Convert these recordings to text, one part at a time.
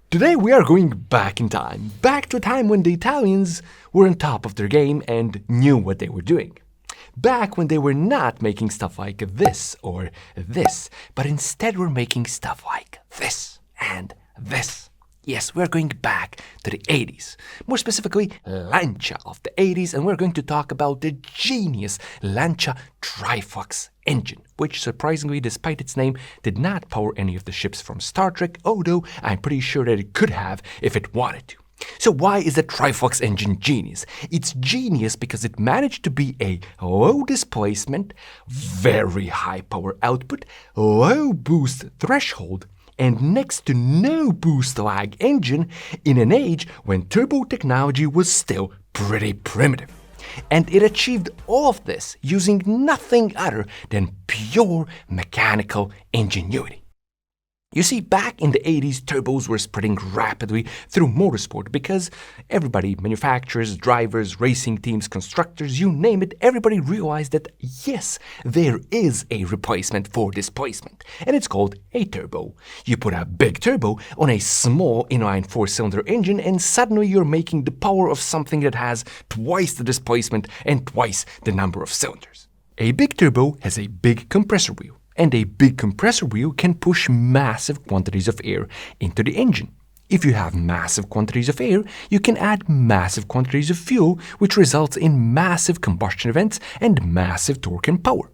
Today we are going back in time, back to a time when the Italians were on top of their game and knew what they were doing. Back when they were not making stuff like this or this, but instead were making stuff like this and this. Yes, we're going back to the 80s, more specifically Lancia of the 80s, and we're going to talk about the genius Lancia Triflux engine, which surprisingly, despite its name, did not power any of the ships from Star Trek, although I'm pretty sure that it could have if it wanted to. So why is the Triflux engine genius? It's genius because it managed to be a low displacement, very high power output, low boost threshold, and next to no boost lag engine in an age when turbo technology was still pretty primitive. And it achieved all of this using nothing other than pure mechanical ingenuity. You see, back in the 80s, turbos were spreading rapidly through motorsport because everybody, manufacturers, drivers, racing teams, constructors, you name it, everybody realized that yes, there is a replacement for displacement, and it's called a turbo. You put a big turbo on a small inline four-cylinder engine and suddenly you're making the power of something that has twice the displacement and twice the number of cylinders. A big turbo has a big compressor wheel. And a big compressor wheel can push massive quantities of air into the engine. If you have massive quantities of air, you can add massive quantities of fuel, which results in massive combustion events and massive torque and power.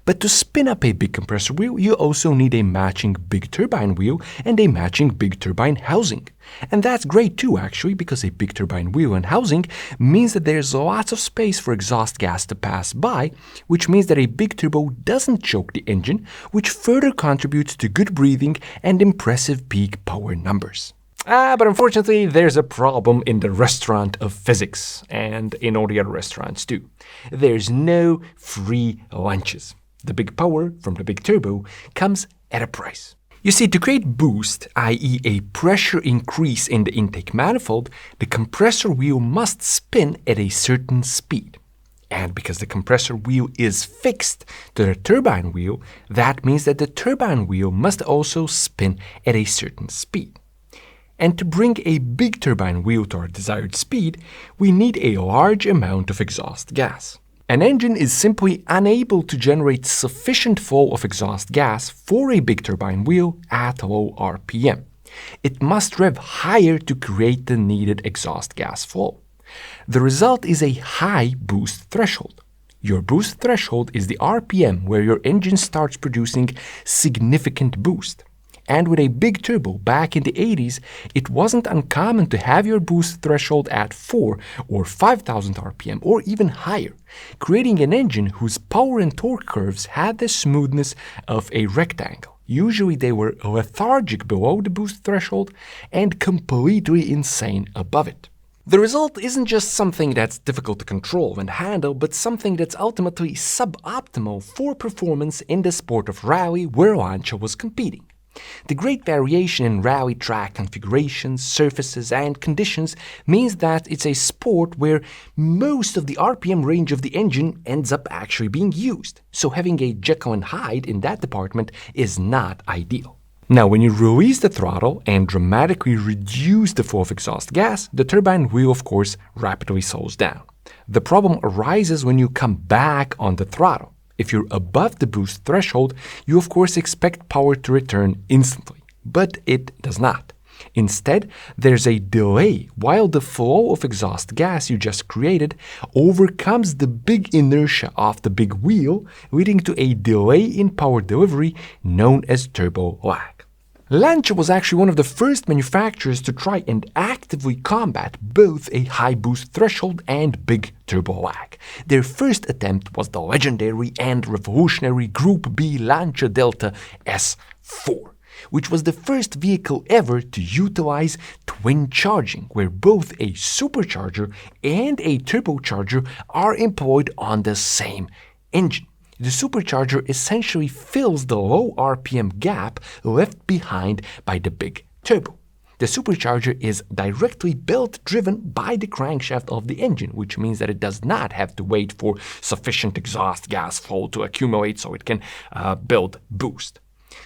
But to spin up a big compressor wheel, you also need a matching big turbine wheel and a matching big turbine housing. And that's great too, actually, because a big turbine wheel and housing means that there's lots of space for exhaust gas to pass by, which means that a big turbo doesn't choke the engine, which further contributes to good breathing and impressive peak power numbers. But unfortunately, there's a problem in the restaurant of physics, and in all the other restaurants too. There's no free lunches. The big power from the big turbo comes at a price. You see, to create boost, i.e. a pressure increase in the intake manifold, the compressor wheel must spin at a certain speed. And because the compressor wheel is fixed to the turbine wheel, that means that the turbine wheel must also spin at a certain speed. And to bring a big turbine wheel to our desired speed, we need a large amount of exhaust gas. An engine is simply unable to generate sufficient flow of exhaust gas for a big turbine wheel at low RPM. It must rev higher to create the needed exhaust gas flow. The result is a high boost threshold. Your boost threshold is the RPM where your engine starts producing significant boost. And with a big turbo back in the 80s, it wasn't uncommon to have your boost threshold at 4 or 5,000 RPM or even higher, creating an engine whose power and torque curves had the smoothness of a rectangle. Usually they were lethargic below the boost threshold and completely insane above it. The result isn't just something that's difficult to control and handle, but something that's ultimately suboptimal for performance in the sport of rally where Lancia was competing. The great variation in rally track configurations, surfaces, and conditions means that it's a sport where most of the RPM range of the engine ends up actually being used, so having a Jekyll and Hyde in that department is not ideal. Now, when you release the throttle and dramatically reduce the flow of exhaust gas, the turbine wheel, of course, rapidly slows down. The problem arises when you come back on the throttle. If you're above the boost threshold, you of course expect power to return instantly, but it does not. Instead, there's a delay while the flow of exhaust gas you just created overcomes the big inertia of the big wheel, leading to a delay in power delivery known as turbo lag. Lancia was actually one of the first manufacturers to try and actively combat both a high boost threshold and big turbo lag. Their first attempt was the legendary and revolutionary Group B Lancia Delta S4, which was the first vehicle ever to utilize Twincharging, where both a supercharger and a turbocharger are employed on the same engine. The supercharger essentially fills the low RPM gap left behind by the big turbo. The supercharger is directly belt-driven by the crankshaft of the engine, which means that it does not have to wait for sufficient exhaust gas flow to accumulate so it can build boost.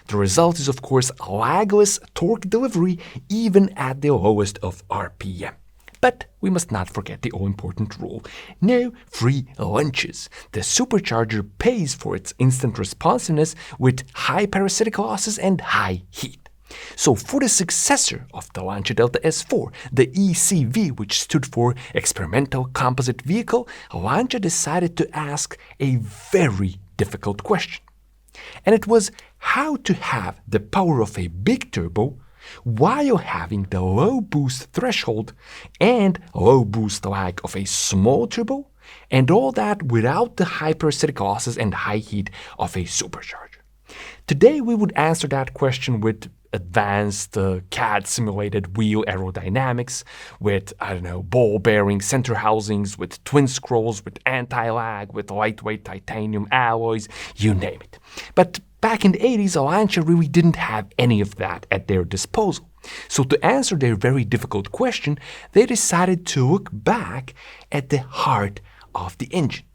The result is, of course, lagless torque delivery even at the lowest of RPM. But we must not forget the all-important rule: no free lunches. The supercharger pays for its instant responsiveness with high parasitic losses and high heat. So for the successor of the Lancia Delta S4, the ECV, which stood for Experimental Composite Vehicle, Lancia decided to ask a very difficult question. And it was how to have the power of a big turbo while having the low boost threshold and low boost lag of a small turbo, and all that without the high parasitic losses and high heat of a supercharger. Today we would answer that question with advanced CAD simulated wheel aerodynamics, with, ball bearing center housings, with twin scrolls, with anti-lag, with lightweight titanium alloys, you name it. But back in the 80s, Lancia really didn't have any of that at their disposal. So to answer their very difficult question, they decided to look back at the heart of the engine,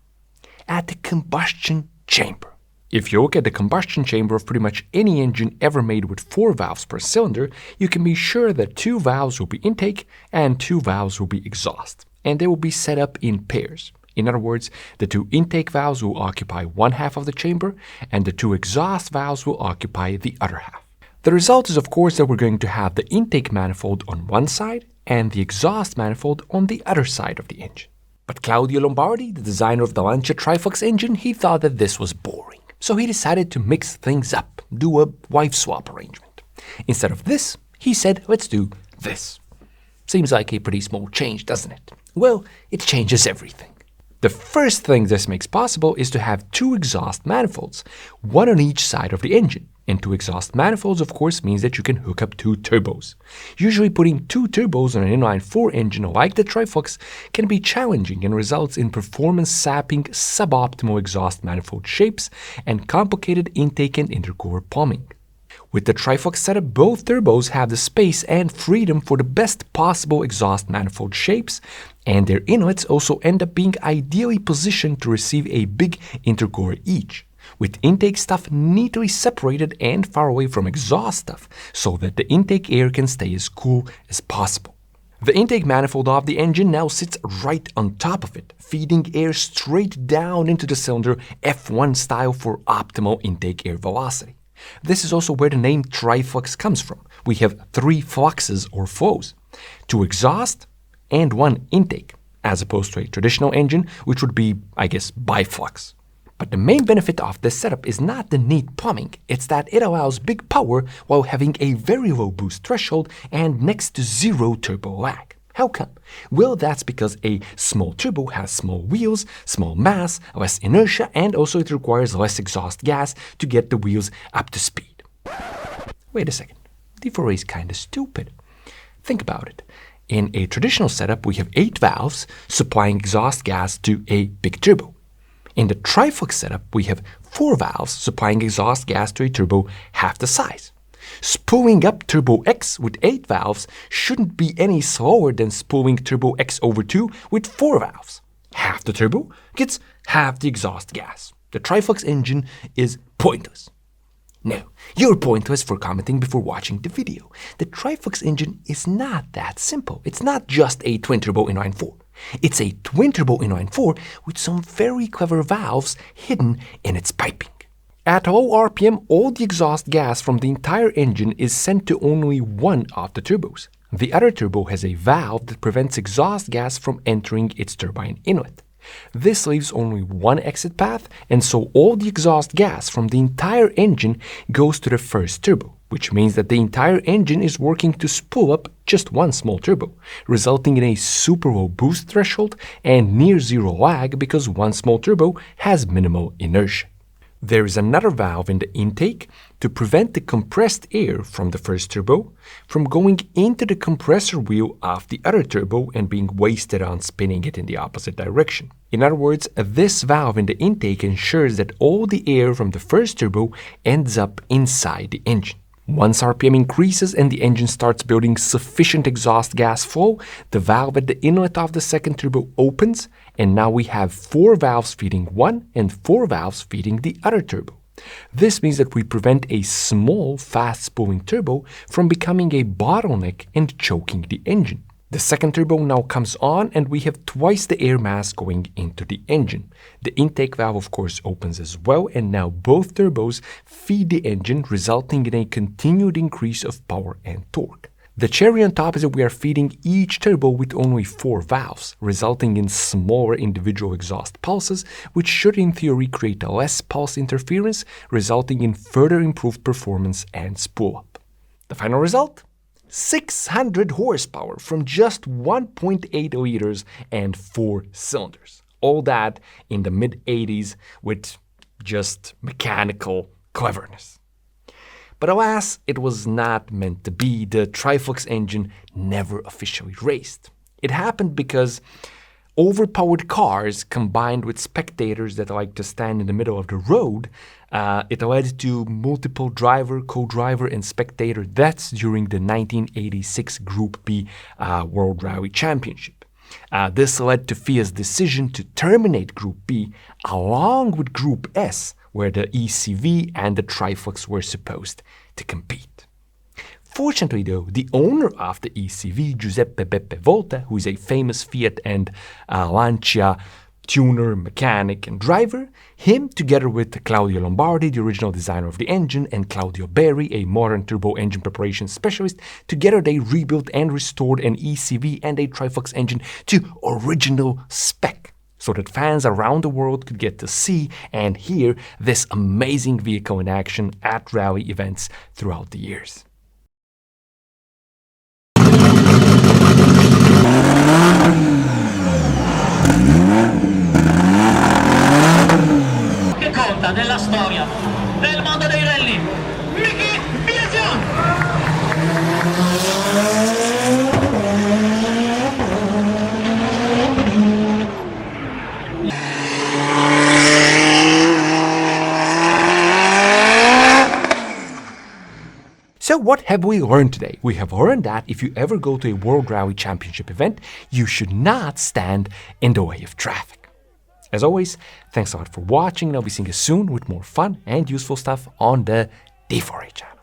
at the combustion chamber. If you look at the combustion chamber of pretty much any engine ever made with 4 valves per cylinder, you can be sure that 2 valves will be intake and 2 valves will be exhaust, and they will be set up in pairs. In other words, the 2 intake valves will occupy one half of the chamber, and the 2 exhaust valves will occupy the other half. The result is, of course, that we're going to have the intake manifold on one side and the exhaust manifold on the other side of the engine. But Claudio Lombardi, the designer of the Lancia Triflux engine, he thought that this was boring. So he decided to mix things up, do a wife swap arrangement. Instead of this, he said, let's do this. Seems like a pretty small change, doesn't it? Well, it changes everything. The first thing this makes possible is to have 2 exhaust manifolds, one on each side of the engine. And 2 exhaust manifolds, of course, means that you can hook up 2 turbos. Usually putting 2 turbos on an inline-4 engine like the Triflux can be challenging and results in performance-sapping, suboptimal exhaust manifold shapes and complicated intake and intercooler plumbing. With the Triflux setup, both turbos have the space and freedom for the best possible exhaust manifold shapes, and their inlets also end up being ideally positioned to receive a big intercooler each, with intake stuff neatly separated and far away from exhaust stuff, so that the intake air can stay as cool as possible. The intake manifold of the engine now sits right on top of it, feeding air straight down into the cylinder F1 style for optimal intake air velocity. This is also where the name Triflux comes from. We have 3 fluxes or flows, 2 exhaust and 1 intake, as opposed to a traditional engine, which would be, biflux. But the main benefit of this setup is not the neat plumbing, it's that it allows big power while having a very low boost threshold and next to 0 turbo lag. How come? Well, that's because a small turbo has small wheels, small mass, less inertia, and also it requires less exhaust gas to get the wheels up to speed. Wait a second, D4A is kinda stupid. Think about it. In a traditional setup, we have 8 valves supplying exhaust gas to a big turbo. In the Triflux setup, we have 4 valves supplying exhaust gas to a turbo half the size. Spooling up Turbo X with 8 valves shouldn't be any slower than spooling Turbo X over 2 with 4 valves. Half the turbo gets half the exhaust gas. The Triflux engine is pointless. No, you're pointless for commenting before watching the video. The Triflux engine is not that simple. It's not just a twin-turbo inline-4. It's a twin-turbo inline-4 with some very clever valves hidden in its piping. At low RPM, all the exhaust gas from the entire engine is sent to only one of the turbos. The other turbo has a valve that prevents exhaust gas from entering its turbine inlet. This leaves only one exit path, and so all the exhaust gas from the entire engine goes to the first turbo, which means that the entire engine is working to spool up just one small turbo, resulting in a super low boost threshold and near 0 lag because one small turbo has minimal inertia. There is another valve in the intake to prevent the compressed air from the first turbo from going into the compressor wheel of the other turbo and being wasted on spinning it in the opposite direction. In other words, this valve in the intake ensures that all the air from the first turbo ends up inside the engine. Once RPM increases and the engine starts building sufficient exhaust gas flow, the valve at the inlet of the second turbo opens, and now we have 4 valves feeding one and 4 valves feeding the other turbo. This means that we prevent a small, fast-spooling turbo from becoming a bottleneck and choking the engine. The second turbo now comes on and we have twice the air mass going into the engine. The intake valve of course opens as well, and now both turbos feed the engine, resulting in a continued increase of power and torque. The cherry on top is that we are feeding each turbo with only 4 valves, resulting in smaller individual exhaust pulses, which should in theory create less pulse interference, resulting in further improved performance and spool up. The final result? 600 horsepower from just 1.8 liters and 4 cylinders. All that in the mid-80s with just mechanical cleverness. But alas, it was not meant to be. The Triflux engine never officially raced. It happened because overpowered cars combined with spectators that like to stand in the middle of the road, it led to multiple driver, co-driver, and spectator deaths during the 1986 Group B World Rally Championship. This led to FIA's decision to terminate Group B along with Group S, where the ECV and the Triflux were supposed to compete. Fortunately though, the owner of the ECV, Giuseppe Beppe Volta, who is a famous Fiat and Lancia tuner, mechanic, and driver, him together with Claudio Lombardi, the original designer of the engine, and Claudio Berri, a modern turbo engine preparation specialist, together they rebuilt and restored an ECV and a Triflux engine to original spec, so that fans around the world could get to see and hear this amazing vehicle in action at rally events throughout the years. Che conta nella storia del mondo dei rally? Mickey Biasion! So what have we learned today? We have learned that if you ever go to a World Rally Championship event, you should not stand in the way of traffic. As always, thanks a lot for watching, and I'll be seeing you soon with more fun and useful stuff on the D4A channel.